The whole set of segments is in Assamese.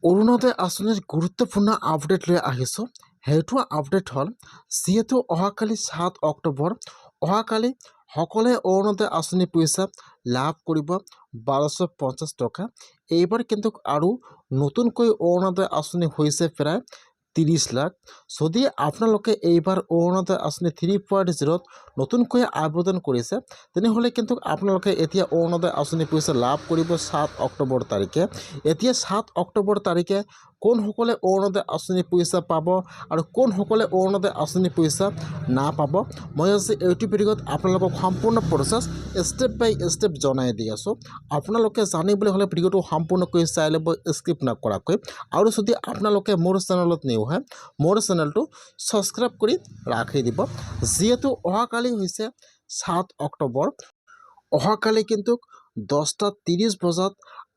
অৰুণোদয় আঁচনিৰ গুৰুত্বপূৰ্ণ আপডেট লৈ আহিছোঁ। সেইটো আপডেট হ'ল যিহেতু অহাকালি 7 অক্টোবৰ অহাকালি সকলোৱে অৰুণোদয় আঁচনি পইচা লাভ কৰিব 1250 টকা। এইবাৰ কিন্তু আৰু নতুনকৈ অৰুণোদয় আঁচনি হৈছে প্ৰায় 30 লাখ। যদি আপোনালোকে এইবাৰ অৰুণোদয় আঁচনি 3.0 নতুনকৈ আবেদন কৰিছে তেনেহ'লে কিন্তু আপোনালোকে এতিয়া অৰুণোদয় আঁচনি পইচা লাভ কৰিব 7 অক্টোবৰ তাৰিখে। এতিয়া 7 অক্টোবৰ তাৰিখে কোনসকলে অৰুণোদয় আঁচনি পইচা পাব আৰু কোনসকলে অৰুণোদয় আঁচনি পইচা নাপাব, মই আজি ইউটিউব ভিডিঅ'ত আপোনালোকক সম্পূৰ্ণ প্ৰচেছ ষ্টেপ বাই ষ্টেপ জনাই দি আছোঁ। আপোনালোকে জানিবলৈ হ'লে ভিডিঅ'টো সম্পূৰ্ণকৈ চাই ল'ব স্কিপ নকৰাকৈ। আৰু যদি আপোনালোকে মোৰ চেনেলত নিউ হয় মোৰ চেনেলটো ছাবস্ক্ৰাইব কৰি ৰাখি দিব। যিহেতু অহাকালি হৈছে 7 অক্টোবৰ অহাকালি কিন্তু 10:30 বজাত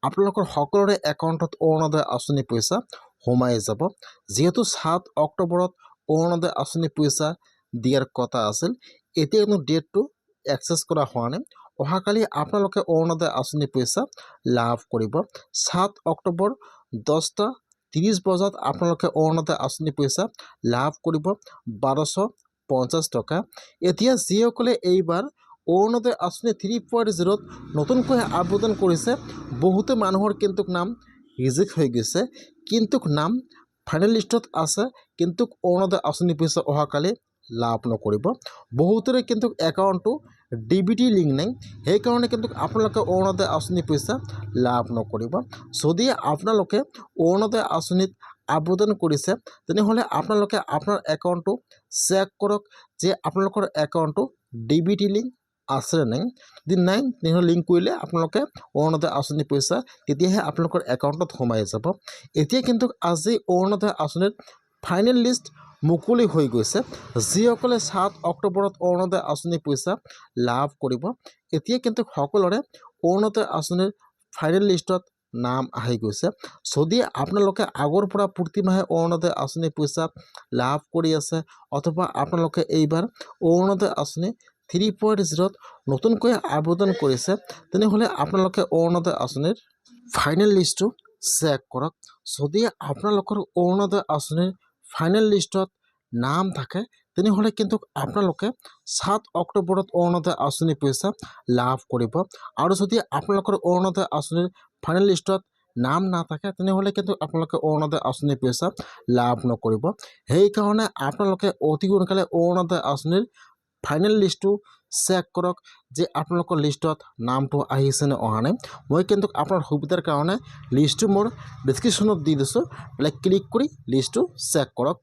আপোনালোকৰ সকলোৰে একাউণ্টত অৰুণোদয় আঁচনি পইচা সোমাই যাব। যিহেতু 7 অক্টোবৰত অৰুণোদয় আঁচনি পইচা দিয়াৰ কথা আছিল, এতিয়া কিন্তু ডেটটো এক্সেছ কৰা হোৱা নাই। অহাকালি আপোনালোকে অৰুণোদয় আঁচনি পইচা লাভ কৰিব। 7 অক্টোবৰ 10:30 বজাত আপোনালোকে অৰুণোদয় আঁচনি পইচা লাভ কৰিব 1250 টকা। এতিয়া যিসকলে এইবাৰ অৰুণোদয় আঁচনি 3.0 নতুনকৈ আবেদন কৰিছে, বহুতো মানুহৰ কিন্তু নাম ৰিজেক্ট হৈ গৈছে, কিন্তু নাম ফাইনেল লিষ্টত আছে, কিন্তু অৰুণোদয় আঁচনি পইচা অহাকালি লাভ নকৰিব। বহুতৰে কিন্তু একাউণ্টটো DBT লিংক নাই, সেইকাৰণে কিন্তু আপোনালোকে অৰুণোদয় আঁচনি পইচা লাভ নকৰিব। যদি আপোনালোকে অৰুণোদয় আঁচনিত আবেদন কৰিছে তেনেহ'লে আপোনালোকে আপোনাৰ একাউণ্টটো চেক কৰক যে আপোনালোকৰ একাউণ্টটো DBT লিংক আছে নাই। যদি নাই তেনেহ'লে লিংক কৰিলে আপোনালোকে অৰুণোদয় আঁচনি পইচা তেতিয়াহে আপোনালোকৰ একাউণ্টত সোমাই যাব। এতিয়া কিন্তু আজি অৰুণোদয় আঁচনিৰ ফাইনেল লিষ্ট মুকলি হৈ গৈছে। যিসকলে 7 অক্টোবৰত অৰুণোদয় আঁচনি পইচা লাভ কৰিব, এতিয়া কিন্তু সকলোৰে অৰুণোদয় আঁচনিৰ ফাইনেল লিষ্টত নাম আহি গৈছে। যদি আপোনালোকে আগৰ পৰা প্ৰতিমাহে অৰুণোদয় আঁচনি পইচা লাভ কৰি আছে অথবা আপোনালোকে এইবাৰ অৰুণোদয় আঁচনি 3.0 নতুনকৈ আবেদন কৰিছে তেনেহ'লে আপোনালোকে অৰুণোদয় আঁচনিৰ ফাইনেল লিষ্টটো চেক কৰক। যদি আপোনালোকৰ অৰুণোদয় আঁচনিৰ ফাইনেল লিষ্টত নাম থাকে তেনেহ'লে কিন্তু আপোনালোকে 7 অক্টোবৰত অৰুণোদয় আঁচনি পইচা লাভ কৰিব। আৰু যদি আপোনালোকৰ অৰুণোদয় আঁচনিৰ ফাইনেল লিষ্টত নাম নাথাকে তেনেহ'লে কিন্তু আপোনালোকে অৰুণোদয় আঁচনি পইচা লাভ নকৰিব। সেইকাৰণে আপোনালোকে অতি সোনকালে অৰুণোদয় আঁচনিৰ ফাইনেল লিষ্টটো চেক কৰক যে আপোনালোকৰ লিষ্টত নামটো আহিছে নে অহা নাই। মই কিন্তু আপোনাৰ সুবিধাৰ কাৰণে লিষ্টটো মোৰ ডিছক্ৰিপশ্যনত দি দিছোঁ, ক্লিক কৰি লিষ্টটো চেক কৰক।